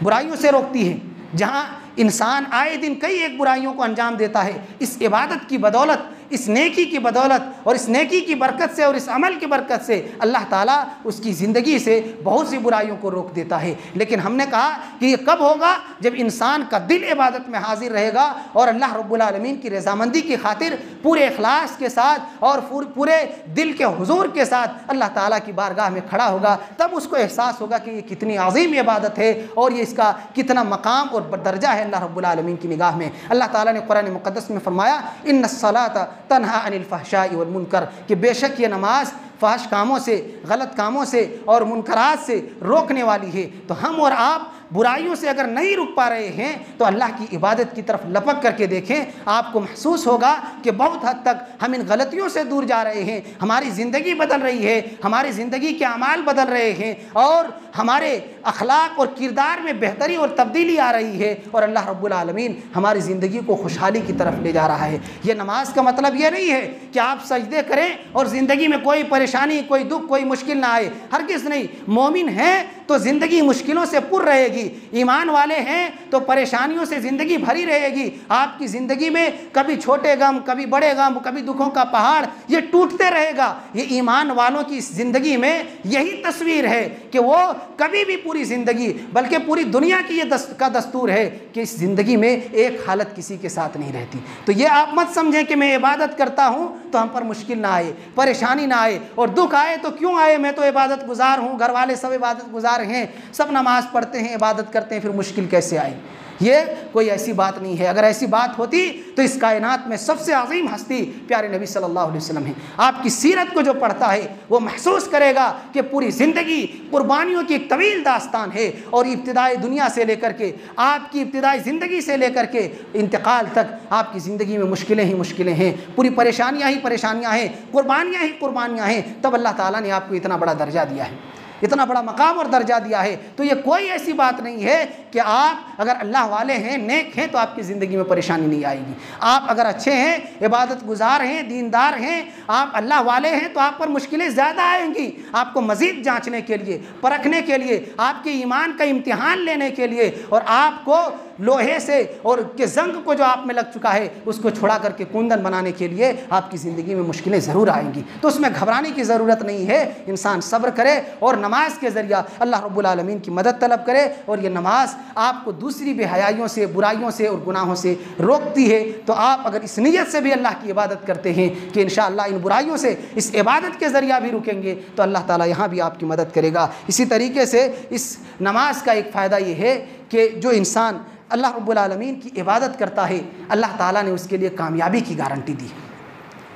बुराइयों से रोकती है। जहाँ इंसान आए दिन कई एक बुराइयों को अंजाम देता है, इस इबादत की बदौलत, इस नेकी की बदौलत और इस नेकी की बरकत से और इस अमल की बरकत से अल्लाह ताला उसकी ज़िंदगी से बहुत सी बुराइयों को रोक देता है। लेकिन हमने कहा कि ये कब होगा? जब इंसान का दिल इबादत में हाजिर रहेगा और अल्लाह रब्बुल आलमीन की रज़ामंदी की खातिर पूरे इखलास के साथ और पूरे दिल के हुजूर के साथ अल्लाह ताला की बारगाह में खड़ा होगा। तब उसको एहसास होगा कि ये कितनी अज़ीम इबादत है और ये इसका कितना मकाम और दर्जा है अल्लाह रब्बुल आलमीन की निगाह में। अल्लाह ताला ने कुरान मुक़द्दस में फरमाया, इन्नस्सलाता तन्हा अनिल फ़हशाई वल मुनकर, कि बेशक ये नमाज फ़ाहिश कामों से, गलत कामों से और मुनकरात से रोकने वाली है। तो हम और आप बुराइयों से अगर नहीं रुक पा रहे हैं तो अल्लाह की इबादत की तरफ लपक करके देखें, आपको महसूस होगा कि बहुत हद तक हम इन गलतियों से दूर जा रहे हैं, हमारी ज़िंदगी बदल रही है, हमारी ज़िंदगी के अमाल बदल रहे हैं और हमारे अखलाक और किरदार में बेहतरी और तब्दीली आ रही है और अल्लाह रब्बुल आलमीन हमारी ज़िंदगी को खुशहाली की तरफ ले जा रहा है। ये नमाज का मतलब ये नहीं है कि आप सजदे करें और ज़िंदगी में कोई परेशानी, कोई दुख, कोई मुश्किल ना आए, हरगिज़ नहीं। मोमिन हैं तो ज़िंदगी मुश्किलों से पुर रहेगी, ईमान वाले हैं तो परेशानियों से ज़िंदगी भरी रहेगी। आपकी ज़िंदगी में कभी छोटे गम, कभी बड़े गम, कभी दुखों का पहाड़ ये टूटते रहेगा। ये ईमान वालों की ज़िंदगी में यही तस्वीर है कि वो कभी भी पूरी ज़िंदगी, बल्कि पूरी दुनिया की ये दस्तूर है कि इस ज़िंदगी में एक हालत किसी के साथ नहीं रहती। तो ये आप मत समझें कि मैं इबादत करता हूँ तो हम पर मुश्किल ना आए, परेशानी ना आए और दुख आए तो क्यों आए, मैं तो इबादत गुजार हूँ, घर वाले सब इबादत गुजार हैं, सब नमाज पढ़ते हैं, इबादत करते हैं, फिर मुश्किल कैसे आई? ये कोई ऐसी बात नहीं है। अगर ऐसी बात होती तो इस कायनात में सबसे अजीम हस्ती प्यारे नबी सल्लल्लाहु अलैहि वसल्लम है। आपकी सीरत को जो पढ़ता है वो महसूस करेगा कि पूरी ज़िंदगी कुर्बानियों की एक तवील दास्तान है और इब्तिदाई दुनिया से लेकर के, आपकी इब्तिदाई ज़िंदगी से लेकर के इंतकाल तक आपकी ज़िंदगी में मुश्किलें ही मुश्किलें हैं, पूरी परेशानियाँ ही परेशानियाँ हैं, कुर्बानियाँ ही कुर्बानियाँ हैं। तब अल्लाह ताला ने आपको इतना बड़ा दर्जा दिया है, इतना बड़ा मकाम और दर्जा दिया है। तो ये कोई ऐसी बात नहीं है कि आप अगर अल्लाह वाले हैं, नेक हैं, तो आपकी ज़िंदगी में परेशानी नहीं आएगी। आप अगर अच्छे हैं, इबादत गुजार हैं, दीनदार हैं, आप अल्लाह वाले हैं, तो आप पर मुश्किलें ज़्यादा आएंगी। आपको मज़ीद जांचने के लिए, परखने के लिए, आपके ईमान का इम्तिहान लेने के लिए और आपको लोहे से और के जंग को जो आप में लग चुका है उसको छुड़ा करके कुंदन बनाने के लिए आपकी ज़िंदगी में मुश्किलें ज़रूर आएंगी। तो उसमें घबराने की ज़रूरत नहीं है। इंसान सब्र करे और नमाज के ज़रिया अल्लाह रब्बुल आलमीन की मदद तलब करे और ये नमाज आपको दूसरी बेहयाइयों से, बुराइयों से और गुनाहों से रोकती है। तो आप अगर इस नीयत से भी अल्लाह की इबादत करते हैं कि इंशाअल्लाह इन बुराइयों से इस इबादत के ज़रिया भी रुकेंगे तो अल्लाह ताला यहाँ भी आपकी मदद करेगा। इसी तरीके से इस नमाज का एक फ़ायदा ये है कि जो इंसान अल्लाह रब्बुल आलमीन की इबादत करता है, अल्लाह ताला ने उसके लिए कामयाबी की गारंटी दी है।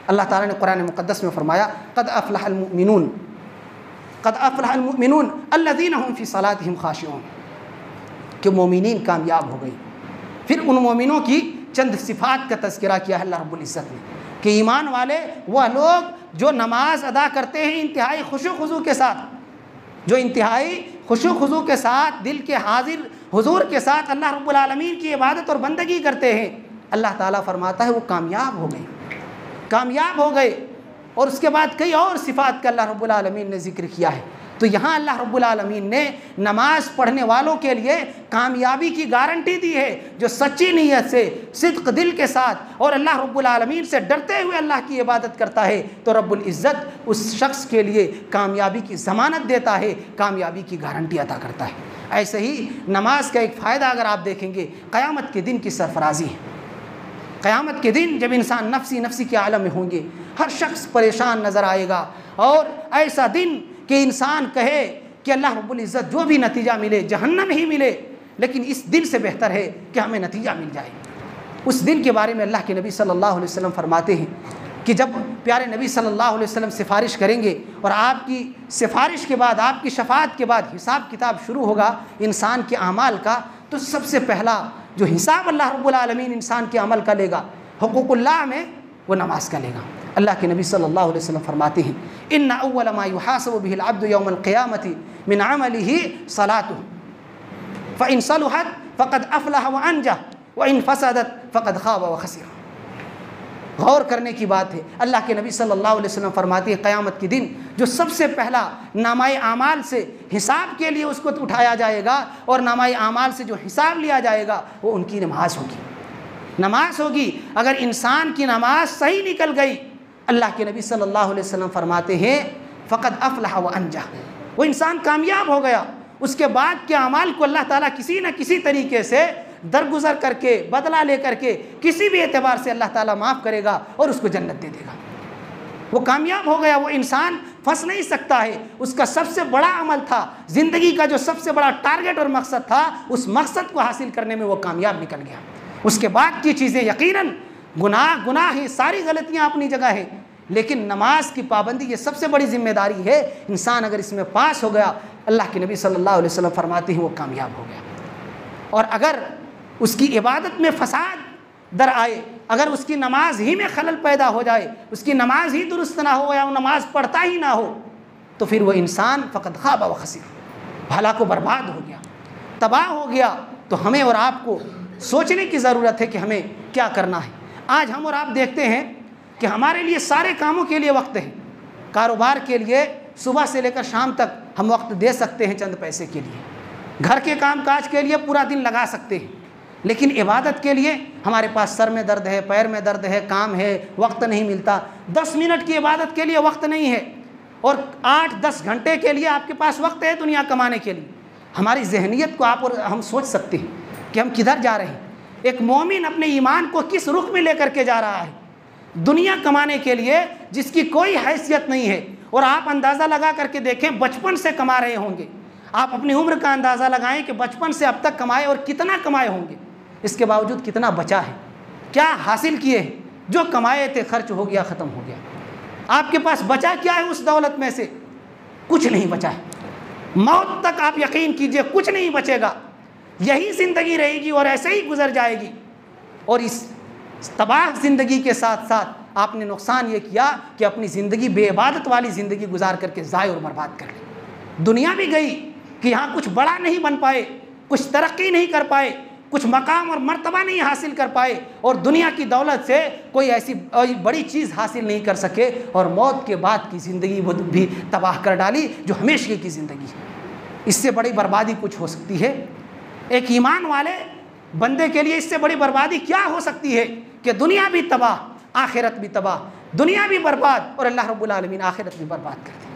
अल्लाह ताला ने कुरान मुक़द्दस में फरमाया, क़द अफ़लहल मुमिनून, क़द अफ़लहल मुमिनून अल्लज़ीना हुम फ़ी सलातिहिम ख़ाशिऊन, कि मोमिनीन कामयाब हो गई। फिर उन मोमिनों की चंद सिफ़ात का तज़किरा किया है अल्लाह रब्बुल इज़्ज़त ने कि ईमान वाले वह लोग जो नमाज अदा करते हैं इंतहाई खुशू खुजू के साथ, जो इंतहाई खुशू खुजू के साथ दिल के हाजिर हुजूर के साथ अल्लाह रब्बुल आलमीन की इबादत और बंदगी करते हैं, अल्लाह ताला फरमाता है वो कामयाब हो गए, कामयाब हो गए। और उसके बाद कई और सिफ़ात का अल्लाह रब्बुल आलमीन ने ज़िक्र किया है। तो यहाँ अल्लाह रब्बुल आलमीन ने नमाज पढ़ने वालों के लिए कामयाबी की गारंटी दी है। जो सच्ची नीयत से, सिद्क दिल के साथ और अल्लाह रब्बुल आलमीन से डरते हुए अल्लाह की इबादत करता है तो रब्बुल इज़्ज़त उस शख्स के लिए कामयाबी की ज़मानत देता है, कामयाबी की गारंटी अता करता है। ऐसे ही नमाज का एक फ़ायदा अगर आप देखेंगे, क़यामत के दिन की सरफराजी है। क़यामत के दिन जब इंसान नफ्सी नफ्सी के आलम में होंगे, हर शख्स परेशान नज़र आएगा और ऐसा दिन कि इंसान कहे कि अल्लाह रब्बुल इज़्ज़त जो भी नतीजा मिले, जहन्नम ही मिले, लेकिन इस दिन से बेहतर है कि हमें नतीजा मिल जाए। उस दिन के बारे में अल्लाह के नबी सल्लल्लाहु अलैहि वसल्लम फरमाते हैं कि जब प्यारे नबी सल्लल्लाहु अलैहि वसल्लम सिफारिश करेंगे और आपकी सिफारिश के बाद, आपकी शफाअत के बाद हिसाब किताब शुरू होगा इंसान के अमाल का, तो सबसे पहला जो हिसाब अल्लाह रब्बुल आलमीन इंसान के अमल का लेगा, हुकूकुल्लाह में, वो नमाज का लेगा। अल्लाह के नबी सल्लल्लाहु अलैहि वसल्लम फरमाते हैं, इन्ना अव्वल मा युहासबु बिहिल अब्दु यौमल क़ियामति मिन अमलिही सलातुहु फ़इन सलुहत फ़क़द अफ़लह व अंजह व इन फसदत फ़क़द ख़ाब व ख़सिर। गौर करने की बात है। अल्लाह के नबी सल्लल्लाहु अलैहि वसल्लम फरमाते हैं, क़यामत के दिन जो सबसे पहला नामाए आमाल से हिसाब के लिए उसको उठाया जाएगा और नामाए आमाल से जो हिसाब लिया जाएगा वो उनकी नमाज होगी। नमाज होगी। अगर इंसान की नमाज सही निकल गई, अल्लाह के नबी सल्लल्लाहु अलैहि वसल्लम फरमाते हैं, फ़क़द अफ़लह व अंजह, वो इंसान कामयाब हो गया। उसके बाद के अमाल को अल्लाह ताला किसी न किसी तरीके से दरगुजर करके, बदला लेकर के, किसी भी एतबार से अल्लाह ताला माफ़ करेगा और उसको जन्नत दे देगा। वो कामयाब हो गया। वो इंसान फंस नहीं सकता है। उसका सबसे बड़ा अमल था, ज़िंदगी का जो सबसे बड़ा टारगेट और मकसद था, उस मकसद को हासिल करने में वो कामयाब निकल गया। उसके बाद की चीज़ें यकीनन गुनाह है, सारी गलतियाँ अपनी जगह है, लेकिन नमाज की पाबंदी ये सबसे बड़ी जिम्मेदारी है। इंसान अगर इसमें पास हो गया, अल्लाह के नबी सल्लल्लाहु अलैहि वसल्लम फरमाते हैं वो कामयाब हो गया। और अगर उसकी इबादत में फसाद दर आए, अगर उसकी नमाज ही में खलल पैदा हो जाए, उसकी नमाज ही दुरुस्त ना हो या वो नमाज पढ़ता ही ना हो, तो फिर वो इंसान फ़क़द ख़ाब व ख़सिर, भला को बर्बाद हो गया, तबाह हो गया। तो हमें और आपको सोचने की ज़रूरत है कि हमें क्या करना है। आज हम और आप देखते हैं कि हमारे लिए सारे कामों के लिए वक्त है। कारोबार के लिए सुबह से लेकर शाम तक हम वक्त दे सकते हैं चंद पैसे के लिए, घर के काम काज के लिए पूरा दिन लगा सकते हैं, लेकिन इबादत के लिए हमारे पास सर में दर्द है, पैर में दर्द है, काम है, वक्त नहीं मिलता। 10 मिनट की इबादत के लिए वक्त नहीं है और 8-10 घंटे के लिए आपके पास वक्त है दुनिया कमाने के लिए। हमारी जहनीत को आप और हम सोच सकते हैं कि हम किधर जा रहे हैं। एक मोमिन अपने ईमान को किस रुख में लेकर के जा रहा है, दुनिया कमाने के लिए जिसकी कोई हैसियत नहीं है। और आप अंदाज़ा लगा करके देखें, बचपन से कमा रहे होंगे, आप अपनी उम्र का अंदाज़ा लगाएं कि बचपन से अब तक कमाए और कितना कमाए होंगे, इसके बावजूद कितना बचा है, क्या हासिल किए हैं। जो कमाए थे खर्च हो गया, ख़त्म हो गया। आपके पास बचा क्या है उस दौलत में से? कुछ नहीं बचा है। मौत तक आप यकीन कीजिए कुछ नहीं बचेगा। यही ज़िंदगी रहेगी और ऐसे ही गुजर जाएगी। और इस तबाह ज़िंदगी के साथ साथ आपने नुकसान ये किया कि अपनी ज़िंदगी बेइबादत वाली ज़िंदगी गुजार करके ज़ाय और बर्बाद कर ली। दुनिया भी गई कि यहाँ कुछ बड़ा नहीं बन पाए, कुछ तरक्की नहीं कर पाए, कुछ मकाम और मर्तबा नहीं हासिल कर पाए और दुनिया की दौलत से कोई ऐसी बड़ी चीज़ हासिल नहीं कर सके और मौत के बाद की ज़िंदगी वो भी तबाह कर डाली जो हमेशा की ज़िंदगी है। इससे बड़ी बर्बादी कुछ हो सकती है? एक ईमान वाले बंदे के लिए इससे बड़ी बर्बादी क्या हो सकती है कि दुनिया भी तबाह, आखिरत भी तबाह, दुनिया भी बर्बाद और अल्लाह रब्बुल आलमीन आखिरत भी बर्बाद कर दे।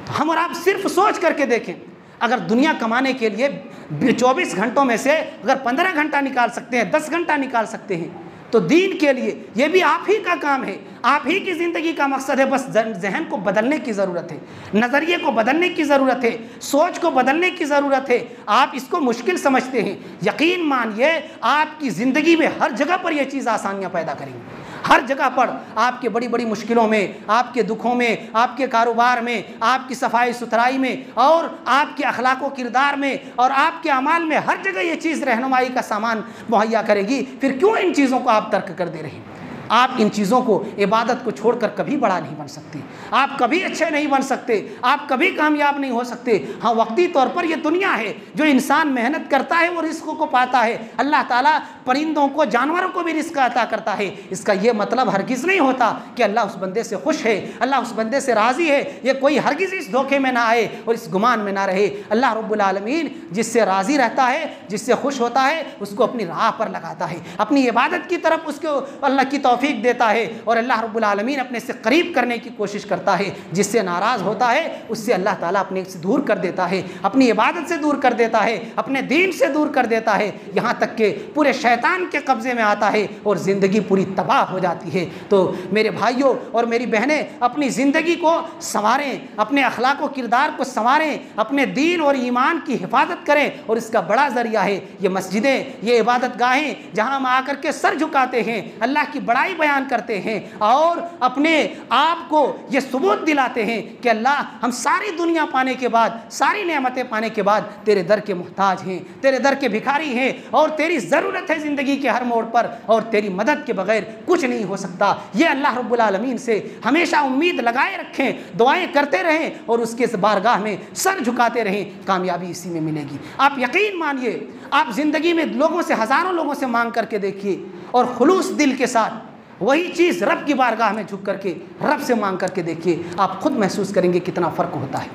तो हम और आप सिर्फ सोच करके देखें, अगर दुनिया कमाने के लिए 24 घंटों में से अगर 15 घंटा निकाल सकते हैं, 10 घंटा निकाल सकते हैं, तो दीन के लिए ये भी आप ही का काम है, आप ही की ज़िंदगी का मकसद है। बस जहन को बदलने की ज़रूरत है, नज़रिए को बदलने की ज़रूरत है, सोच को बदलने की ज़रूरत है। आप इसको मुश्किल समझते हैं, यकीन मानिए आपकी ज़िंदगी में हर जगह पर यह चीज़ आसानियाँ पैदा करेंगी। हर जगह पर आपके बड़ी बड़ी मुश्किलों में, आपके दुखों में, आपके कारोबार में, आपकी सफाई सुथराई में और आपके अखलाक व किरदार में और आपके अमाल में हर जगह ये चीज़ रहनुमाई का सामान मुहैया करेगी। फिर क्यों इन चीज़ों को आप तर्क कर दे रहे हैं? आप इन चीज़ों को, इबादत को छोड़कर कभी बड़ा नहीं बन सकते, आप कभी अच्छे नहीं बन सकते, आप कभी कामयाब नहीं हो सकते। हाँ, वक्ती तौर पर ये दुनिया है, जो इंसान मेहनत करता है वो रिस्क को पाता है। अल्लाह ताला परिंदों को, जानवरों को भी रिस्क अता करता है। इसका ये मतलब हरगिज़ नहीं होता कि अल्लाह उस बंदे से खुश है, अल्लाह उस बंदे से राज़ी है। ये कोई हरगिज़ इस धोखे में ना आए और इस गुमान में ना रहे। अल्लाह रब्बुल आलमीन जिससे राज़ी रहता है, जिससे खुश होता है, उसको अपनी राह पर लगाता है, अपनी इबादत की तरफ उसको अल्लाह की तौफीक देता है। और अल्लाह रब्बुल आलमीन अपने से करीब करने की कोशिश करता है। जिससे नाराज़ होता है उससे अल्लाह ताला अपने से दूर कर देता है, अपनी इबादत से दूर कर देता है, अपने दीन से दूर कर देता है, यहाँ तक कि पूरे शैतान के कब्ज़े में आता है और ज़िंदगी पूरी तबाह हो जाती है। तो मेरे भाइयों और मेरी बहनें, अपनी ज़िंदगी को संवारें, अपने अखलाक व किरदार को संवारें, अपने दीन और ईमान की हिफाजत करें। और इसका बड़ा ज़रिया है ये मस्जिदें, ये इबादत गाहें, जहाँ हम आकर के सर झुकाते हैं, अल्लाह की बड़ाई बयान करते हैं और अपने आप को ये सबूत दिलाते हैं कि अल्लाह, हम सारी दुनिया पाने के बाद, सारी नेमतें पाने के बाद तेरे दर के मोहताज हैं, तेरे दर के भिखारी हैं और तेरी ज़रूरत है ज़िंदगी के हर मोड़ पर, और तेरी मदद के बगैर कुछ नहीं हो सकता। ये अल्लाह रब्बुल आलमीन से हमेशा उम्मीद लगाए रखें, दुआएं करते रहें और उसके बारगाह में सर झुकाते रहें, कामयाबी इसी में मिलेगी। आप यकीन मानिए, आप ज़िंदगी में लोगों से, हज़ारों लोगों से मांग करके देखिए और खुलूस दिल के साथ वही चीज़ रब की बारगाह में झुक करके रब से मांग करके देखिए, आप खुद महसूस करेंगे कितना फ़र्क होता है।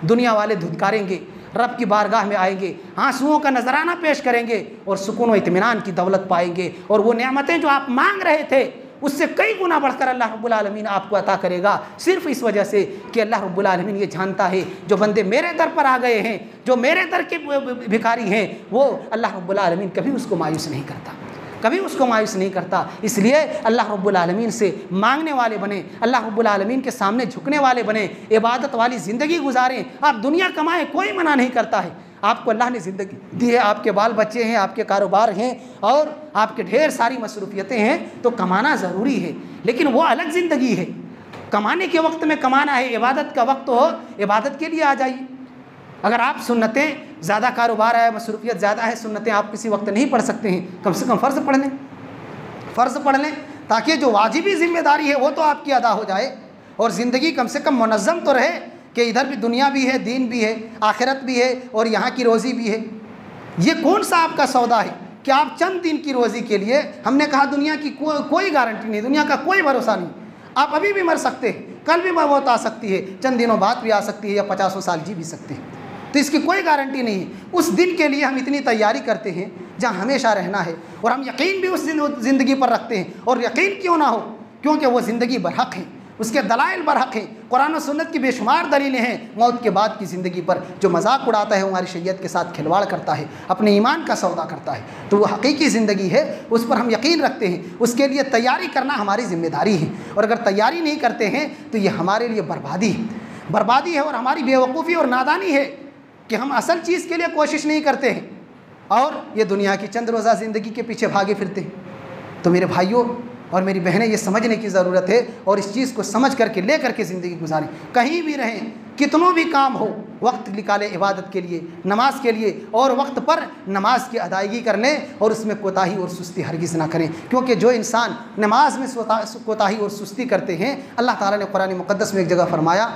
दुनिया वाले धुतकारेंगे, रब की बारगाह में आएंगे, आंसुओं का नजराना पेश करेंगे और सुकून व इत्मीनान की दौलत पाएंगे। और वो नेमतें जो आप मांग रहे थे उससे कई गुना बढ़कर अल्लाह रब्बुल आलमीन आपको अता करेगा, सिर्फ इस वजह से कि अल्लाह रब्बुल आलमीन ये जानता है जो बंदे मेरे दर पर आ गए हैं, जो मेरे दर के भिखारी हैं, वो अल्लाह रब्बुल आलमीन कभी उसको मायूस नहीं करता, कभी उसको मायूस नहीं करता। इसलिए अल्लाह रब्बुल आलमीन से मांगने वाले बने, अल्लाह रब्बुल आलमीन के सामने झुकने वाले बने, इबादत वाली ज़िंदगी गुजारें। आप दुनिया कमाएं, कोई मना नहीं करता है, आपको अल्लाह ने ज़िंदगी दी है, आपके बाल बच्चे हैं, आपके कारोबार हैं और आपके ढेर सारी मसरूफियतें हैं, तो कमाना ज़रूरी है, लेकिन वो अलग ज़िंदगी है। कमाने के वक्त में कमाना है, इबादत का वक्त हो, इबादत के लिए आ जाइए। अगर आप सुन्नतें ज़्यादा, कारोबार है, मसरूफियत ज़्यादा है, सुन्नतें आप किसी वक्त नहीं पढ़ सकते हैं, कम से कम फ़र्ज़ पढ़ लें, फ़र्ज़ पढ़ लें, ताकि जो वाजिबी ज़िम्मेदारी है वो तो आपकी अदा हो जाए और ज़िंदगी कम से कम मुनज़्ज़म तो रहे कि इधर भी दुनिया भी है, दीन भी है, आखिरत भी है और यहाँ की रोज़ी भी है। ये कौन सा आपका सौदा है कि आप चंद दिन की रोज़ी के लिए, हमने कहा दुनिया की कोई गारंटी नहीं, दुनिया का कोई भरोसा नहीं, आप अभी भी मर सकते हैं, कल भी मौत आ सकती है, चंद दिनों बाद भी आ सकती है, या 50 साल जी भी सकते हैं, तो इसकी कोई गारंटी नहीं है। उस दिन के लिए हम इतनी तैयारी करते हैं जहाँ हमेशा रहना है, और हम यकीन भी उस ज़िंदगी पर रखते हैं। और यकीन क्यों ना हो, क्योंकि वो ज़िंदगी बरहक है, उसके दलाइल बरहक हैं, कुरान और सुन्नत की बेशुमार दलीलें हैं मौत के बाद की ज़िंदगी पर। जो मजाक उड़ाता है, हमारी शरीयत के साथ खिलवाड़ करता है, अपने ईमान का सौदा करता है, तो वो हकीकी ज़िंदगी है, उस पर हम यकीन रखते हैं, उसके लिए तैयारी करना हमारी ज़िम्मेदारी है। और अगर तैयारी नहीं करते हैं तो ये हमारे लिए बर्बादी है, बर्बादी है और हमारी बेवकूफ़ी और नादानी है कि हम असल चीज़ के लिए कोशिश नहीं करते हैं और ये दुनिया की चंद रोज़ा ज़िंदगी के पीछे भागे फिरते हैं। तो मेरे भाइयों और मेरी बहनें, ये समझने की ज़रूरत है और इस चीज़ को समझ करके ले करके ज़िंदगी गुजारें। कहीं भी रहें, कितनों भी काम हो, वक्त निकालें इबादत के लिए, नमाज के लिए, और वक्त पर नमाज की अदायगी कर लें और उसमें कोताही और सुस्ती हरगिज़ ना करें। क्योंकि जो इंसान नमाज में कोताही और सुस्ती करते हैं, अल्लाह ताला ने कुरान मुक़द्दस में एक जगह फरमाया,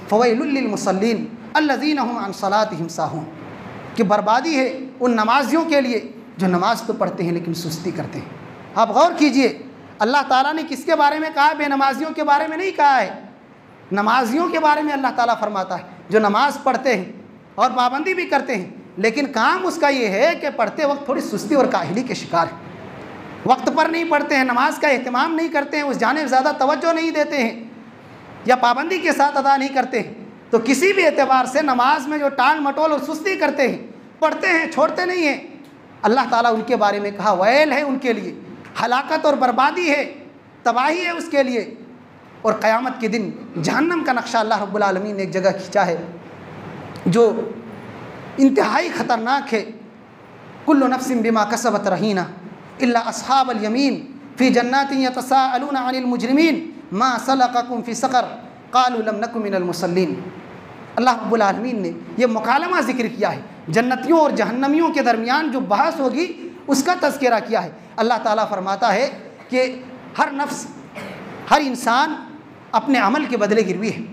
फ़वैलुल लिल मुसल्लीन अल्लज़ीना हुम अन सलातिहिम साहून, कि बर्बादी है उन नमाजियों के लिए जो नमाज तो पढ़ते हैं लेकिन सुस्ती करते हैं। आप गौर कीजिए, अल्लाह ताला ने किसके बारे में कहा? बेनमाजियों के बारे में नहीं कहा है, नमाजियों के बारे में अल्लाह ताला फरमाता है, जो नमाज पढ़ते हैं और पाबंदी भी करते हैं, लेकिन काम उसका ये है कि पढ़ते वक्त थोड़ी सुस्ती और काहिली के शिकार है, वक्त पर नहीं पढ़ते हैं, नमाज का एहतमाम नहीं करते हैं, उस जानिब ज़्यादा तवज्जो नहीं देते हैं या पाबंदी के साथ अदा नहीं करते हैं। तो किसी भी एतबार से नमाज में जो टांग मटोल और सुस्ती करते हैं, पढ़ते हैं, छोड़ते नहीं हैं, अल्लाह ताला उनके बारे में कहा वैल है उनके लिए, हलाकत और बर्बादी है, तबाही है उसके लिए। और क़यामत के दिन जहन्नम का नक्शा अल्लाह रब्बुल आलमीन ने एक जगह खींचा है जो इंतहाई ख़तरनाक है। कुल्लु नफ्सिन बिमा कसबत रहीना इल्ला अस्हाबल यमीन फ़ी जन्नातिन यतसाअलूना अनिल मुजरिमीन मा सलककुम फ़ी सक़र क़ालू लम नकु मिनल मुसल्लीन। अल्लाह रब्बुल आलमीन ने यह मुकालमा ज़िक्र किया है, जन्नतियों और जहन्नमियों के दरमियान जो बहस होगी उसका तज़किरा किया है। अल्लाह ताला फरमाता है कि हर नफ्स, हर इंसान अपने अमल के बदले गिरवी है।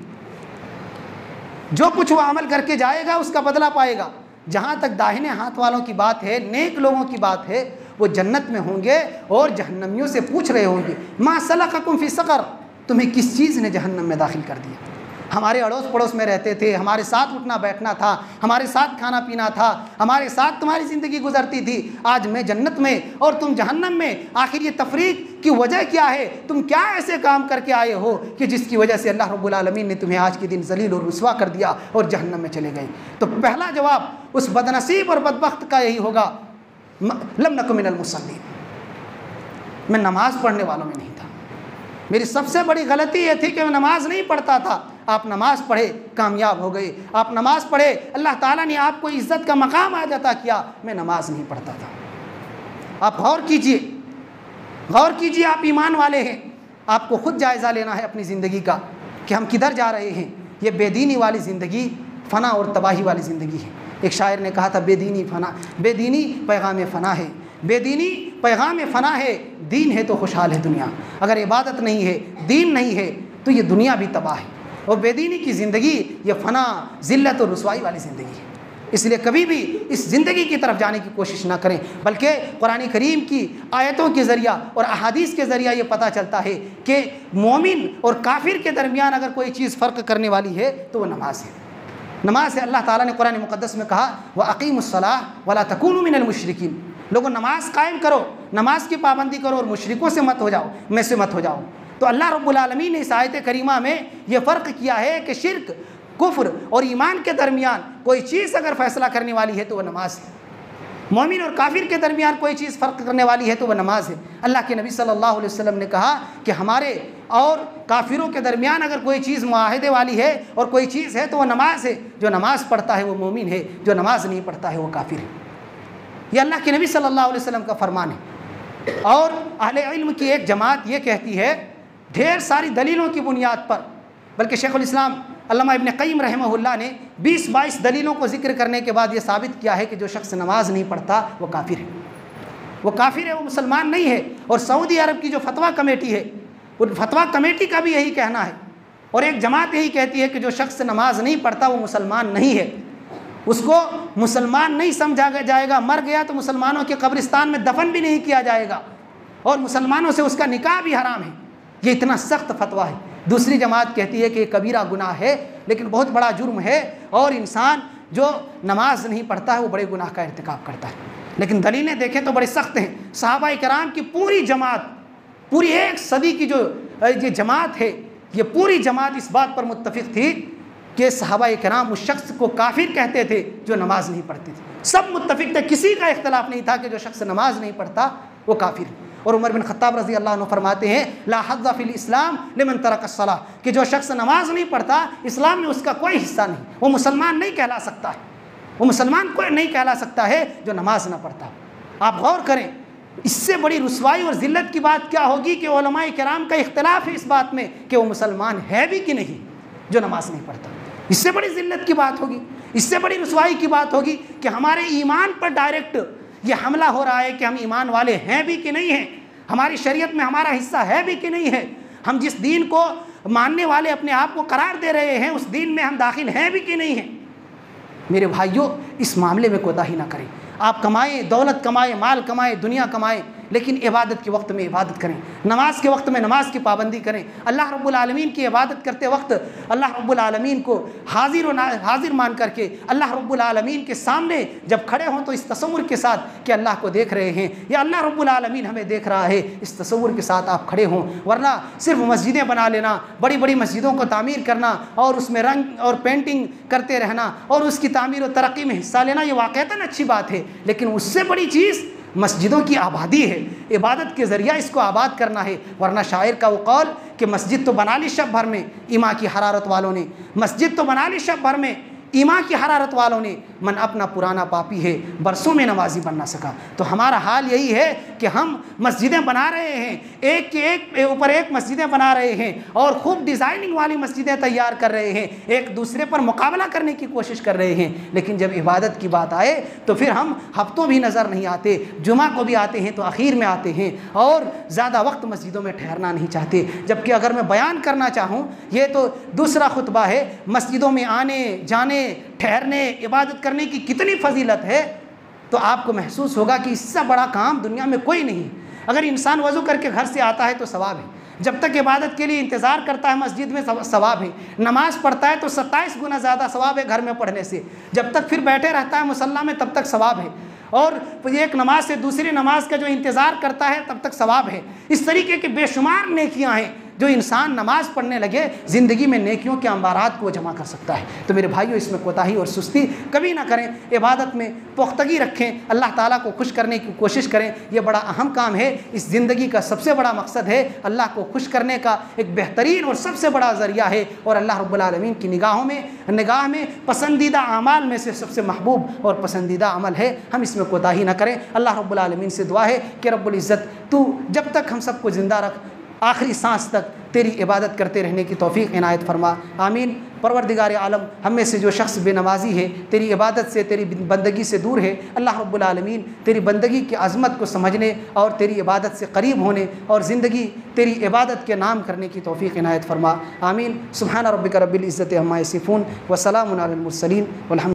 जो कुछ वो अमल करके जाएगा उसका बदला पाएगा। जहाँ तक दाहिने हाथ वालों की बात है, नेक लोगों की बात है, वो जन्नत में होंगे और जहन्नमियों से पूछ रहे होंगे मा सलककुम फी सक़र, तुम्हें किस चीज़ ने जहन्नम में दाखिल कर दिया। हमारे अड़ोस पड़ोस में रहते थे, हमारे साथ उठना बैठना था, हमारे साथ खाना पीना था, हमारे साथ तुम्हारी ज़िंदगी गुजरती थी, आज मैं जन्नत में और तुम जहन्नम में। आखिर ये तफरीक की वजह क्या है? तुम क्या ऐसे काम करके आए हो कि जिसकी वजह से अल्लाह रब्बुल आलमीन ने तुम्हें आज के दिन जलील और रुस्वा कर दिया और जहन्नम में चले गए? तो पहला जवाब उस बदनसीब और बदबख्त का यही होगा, लम नकु मिनल मुसल्लीन, मैं नमाज़ पढ़ने वालों में नहीं था। मेरी सबसे बड़ी गलती ये थी कि मैं नमाज़ नहीं पढ़ता था। आप नमाज़ पढ़े, कामयाब हो गए। आप नमाज़ पढ़े, अल्लाह ताला ने आपको इज़्ज़त का मकाम आज अता किया। मैं नमाज़ नहीं पढ़ता था। आप गौर कीजिए, गौर कीजिए, आप ईमान वाले हैं, आपको खुद जायज़ा लेना है अपनी ज़िंदगी का कि हम किधर जा रहे हैं। ये बेदीनी वाली ज़िंदगी फ़ना और तबाही वाली ज़िंदगी है। एक शायर ने कहा था, बेदीनी फ़ना, बेदीनी पैगाम फ़ना है, बेदीनी पैगाम फ़ना है, दीन है तो खुशहाल है दुनिया। अगर इबादत नहीं है, दीन नहीं है, तो ये दुनिया भी तबाह है। और बेदीनी की ज़िंदगी ये फ़ना, ज़िल्लत और रुसवाई वाली ज़िंदगी है। इसलिए कभी भी इस ज़िंदगी की तरफ जाने की कोशिश ना करें, बल्कि कुरान करीम की आयतों के ज़रिया और अहादीस के ज़रिया ये पता चलता है कि मोमिन और काफिर के दरमियान अगर कोई चीज़ फ़र्क करने वाली है तो वो नमाज है। नमाज है। अल्लाह ताला ने कुरान मुक़द्दस में कहा, व अक़ीमुस्सलाह वला तकूनु मिनल मुशरिकीन, लोगों नमाज कायम करो, नमाज की पाबंदी करो और मुशरिकों से मत हो जाओ, में से मत हो जाओ। तो अल्लाह रब्बुल आलमीन ने इस आयत करीमा में यह फ़र्क किया है कि शिर्क, कुफ्र और ईमान के दरमियान कोई चीज़ अगर फ़ैसला करने वाली है तो वह नमाज है। मोमिन और काफिर के दरमियान कोई चीज़ फ़र्क करने वाली है तो वह नमाज है। अल्लाह के नबी सल्लल्लाहु अलैहि वसल्लम ने कहा कि हमारे और काफिरों के दरमियान अगर कोई चीज़ मुआहदे वाली है और कोई चीज़ है तो वह नमाज है। जो नमाज़ पढ़ता है वो मोमिन है, जो नमाज नहीं पढ़ता है वो काफिर है। ये अल्लाह के नबी सल्लल्लाहु अलैहि वसल्लम का फरमान है। और अहले इल्म की एक जमात ये कहती है, ढेर सारी दलीलों की बुनियाद पर, बल्कि शेखुल इस्लाम अल्लामा इब्न क़य्यिम रहमहुल्लाह ने 20-22 दलीलों को ज़िक्र करने के बाद ये साबित किया है कि जो शख्स नमाज नहीं पढ़ता वो काफिर है, वो काफिर है, वो मुसलमान नहीं है। और सऊदी अरब की जो फतवा कमेटी है, वो फतवा कमेटी का भी यही कहना है और एक जमात यही कहती है कि जो शख्स नमाज नहीं पढ़ता वो मुसलमान नहीं है, उसको मुसलमान नहीं समझा जाएगा, मर गया तो मुसलमानों के कब्रिस्तान में दफन भी नहीं किया जाएगा और मुसलमानों से उसका निकाह भी हराम है। ये इतना सख्त फतवा है। दूसरी जमात कहती है कि ये कबीरा गुनाह है, लेकिन बहुत बड़ा जुर्म है और इंसान जो नमाज नहीं पढ़ता है वो बड़े गुनाह का इर्तिकाब करता है। लेकिन दलीलें देखें तो बड़े सख्त हैं। सहाबा कराम की पूरी जमात, पूरी एक सदी की जो ये जमात है, ये पूरी जमात इस बात पर मुत्तफिक थी कि सहाबा कराम उस शख्स को काफिर कहते थे जो नमाज नहीं पढ़ते थे। सब मुत्तफिक थे, किसी का इख्तलाफ नहीं था कि जो शख्स नमाज नहीं पढ़ता वो काफिर है। और उमर बिन खत्ताब रज़ी अल्लाह अन्हु फरमाते हैं, ला हज़्ज़ फ़िल इस्लाम लिमन तरक अस्सलाह, कि जो शख्स नमाज नहीं पढ़ता इस्लाम में उसका कोई हिस्सा नहीं, वो मुसलमान नहीं कहला सकता है, वो मुसलमान कोई नहीं कहला सकता है जो नमाज ना पढ़ता। आप गौर करें, इससे बड़ी रुसवाई और ज़िल्लत की बात क्या होगी कि उलमाए किराम का इख्तिलाफ है इस बात में कि वो मुसलमान है भी कि नहीं जो नमाज नहीं पढ़ता। इससे बड़ी ज़िल्लत की बात होगी, इससे बड़ी रुसवाई की बात होगी कि हमारे ईमान पर डायरेक्ट ये हमला हो रहा है कि हम ईमान वाले हैं भी कि नहीं हैं, हमारी शरीयत में हमारा हिस्सा है भी कि नहीं है, हम जिस दीन को मानने वाले अपने आप को करार दे रहे हैं उस दीन में हम दाखिल हैं भी कि नहीं हैं। मेरे भाइयों, इस मामले में कोताही ना करें। आप कमाएं, दौलत कमाएं, माल कमाएं, दुनिया कमाएं, लेकिन इबादत के वक्त में इबादत करें, नमाज के वक्त में नमाज की पाबंदी करें। अल्लाह रब्बुल आलमीन की इबादत करते वक्त अल्लाह रब्बुल आलमीन को हाजिर मान करके अल्लाह रब्बुल आलमीन के सामने जब खड़े हों तो इस तसव्वुर के साथ कि अल्लाह को देख रहे हैं या अल्लाह रब्बुल आलमीन हमें देख रहा है, इस तसव्वुर के साथ आप खड़े हों। वरना सिर्फ मस्जिदें बना लेना, बड़ी बड़ी मस्जिदों को तामीर करना और उसमें रंग और पेंटिंग करते रहना और उसकी तामीर और तरक्की में हिस्सा लेना, ये वाक़अतन अच्छी बात है, लेकिन उससे बड़ी चीज़ मस्जिदों की आबादी है। इबादत के ज़रिया इसको आबाद करना है। वरना शायर का वो कौल कि मस्जिद तो बना ली शब भर में, इमा की हरारत वालों ने, मस्जिद तो बना ली शब भर में, ईमान की हरारत वालों ने, मन अपना पुराना पापी है, बरसों में नमाजी बन ना सका। तो हमारा हाल यही है कि हम मस्जिदें बना रहे हैं, एक के एक ऊपर एक मस्जिदें बना रहे हैं और खूब डिज़ाइनिंग वाली मस्जिदें तैयार कर रहे हैं, एक दूसरे पर मुकाबला करने की कोशिश कर रहे हैं। लेकिन जब इबादत की बात आए तो फिर हम हफ्तों भी नज़र नहीं आते, जुमा को भी आते हैं तो आखिर में आते हैं और ज़्यादा वक्त मस्जिदों में ठहरना नहीं चाहते। जबकि अगर मैं बयान करना चाहूँ, ये तो दूसरा खुतबा है, मस्जिदों में आने जाने ठहरने इबादत करने की कितनी फजीलत है, तो आपको महसूस होगा कि इससे बड़ा काम दुनिया में कोई नहीं। अगर इंसान वज़ू करके घर से आता है तो सवाब है, जब तक इबादत के लिए इंतज़ार करता है मस्जिद में सवाब है, नमाज़ पढ़ता है तो 27 गुना ज़्यादा सवाब है घर में पढ़ने से, जब तक फिर बैठे रहता है मुसल्ला में तब तक सवाब है, और एक नमाज से दूसरी नमाज का जो इंतज़ार करता है तब तक सवाब है। इस तरीके के बेशुमार नेकियां हैं जो इंसान नमाज पढ़ने लगे ज़िंदगी में नेकियों के अंबारात को जमा कर सकता है। तो मेरे भाइयों, इसमें कोताही और सुस्ती कभी ना करें, इबादत में पुख्तगी रखें, अल्लाह ताला को खुश करने की कोशिश करें। यह बड़ा अहम काम है, इस ज़िंदगी का सबसे बड़ा मकसद है अल्लाह को खुश करने का, एक बेहतरीन और सबसे बड़ा ज़रिया है, और अल्लाह रब्बुल आलमीन की निगाह में पसंदीदा अमाल में से सबसे महबूब और पसंदीदा अमल है। हम इसमें कोताही ना करें। अल्लाह रब्बुल आलमीन से दुआ है कि रब्बुल इज़्ज़त तू जब तक हम सबको ज़िंदा रख, आखिरी सांस तक तेरी इबादत करते रहने की तौफीक इनायत फरमा। आमीन। परवरदिगार आलम, हम में से जो शख्स बेनमाजी है, तेरी इबादत से, तेरी बंदगी से दूर है, अल्लाह रब्बुल आलमीन तेरी बंदगी की अज़मत को समझने और तेरी इबादत से करीब होने और ज़िंदगी तेरी इबादत के नाम करने की तौफीक इनायत फरमा। आमीन। सुब्हान रब्बिका रब्बिल इज़्ज़ति अम्मा यसिफून व सलामुन अलल मुरसलीन वल्हम्दुलिल्लाह।